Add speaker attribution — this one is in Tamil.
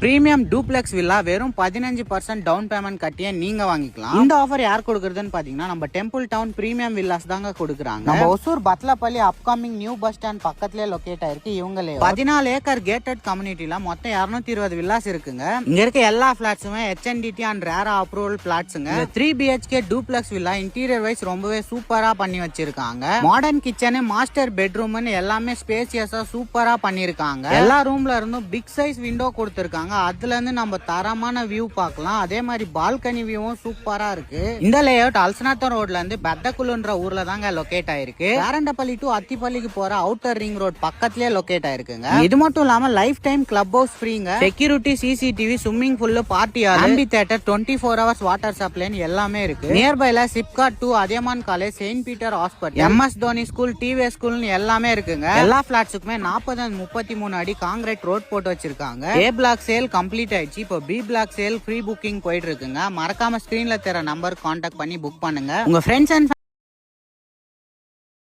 Speaker 1: பிரீமியம் டூப்ளெக்ஸ் வில்லா வெறும் 15% டவுன் பேமெண்ட் கட்டியே நீங்க வாங்கிக்கலாம். இந்த ஆஃபர் யார் கொடுக்குறதுன்னு பாத்தீங்கன்னா நம்ம டெம்பிள் டவுன் பிரீமியம் வில்லாஸ் தாங்க கொடுக்குறாங்க. நம்ம Hosur Bathalapalli upcoming new bus stand பக்கத்துலயே லொகேட் ஆயிருக்கு. இவங்களே 14 ஏக்கர் கேட்டட் கம்யூனிட்டில மொத்தம் 220 வில்லாஸ் இருக்குங்க. இங்க இருக்க எல்லா பிளாட்ஸுமே HNDT அண்ட் ரேரா அப்ரூவல் பிளாட்ஸுங்க. 3 BHK duplex villa interior wise ரொம்பவே சூப்பரா பண்ணி வச்சிருக்காங்க. மாடர்ன் கிச்சனு மாஸ்டர் பெட்ரூம்னு எல்லாமே ஸ்பேசியஸா சூப்பரா பண்ணிருக்காங்க. எல்லா ரூம்ல இருந்தும் பிக் சைஸ் விண்டோ கொடுத்திருக்காங்க. அதுல இருந்து நம்ம தரமான வியூ பார்க்கலாம். அதே மாதிரி பால்கனி வியூவும் சூப்பரா இருக்கு. இந்த லேஅவுட் அல்சனாத்தம் ரோட்ல இருந்து பெத்தக்குள்ளுன்ற ஊர்ல தாங்க லொகேட் ஆயிருக்கு. வேரண்டப்பள்ளி டு அத்திப்பள்ளிக்கு போற அவுட்டர் ரிங் ரோட் பக்கத்துலயே லொகேட் ஆயிருக்குங்க. இது மட்டும் இல்லாம லைஃப் டைம் கிளப் ஹவுஸ் ஃப்ரீங்க. Security, CCTV, swimming pool, party hall, amphitheatre, 24 hours water சப்ளைன்னு எல்லாமே இருக்கு. நியர்பைல SIPCOT 2, Athiyaman college, Saint Peter hospital, MS Dhoni school, TV ஸ்கூல்னு எல்லாமே இருக்குங்க. எல்லா பிளாட்ஸுக்குமே 40-33 அடி காங்கிரீட் ரோட் போட்டு வச்சிருக்காங்க. A பிளாக் சேல் கம்ப்ளீட் ஆயிடுச்சு. இப்போ B block sale free booking போயிட்டு இருக்குங்க. மறக்காம ஸ்கிரீன்ல தெரிய நம்பர் கான்டாக்ட் பண்ணி புக் பண்ணுங்க. உங்க ஃப்ரெண்ட்ஸ் அண்ட்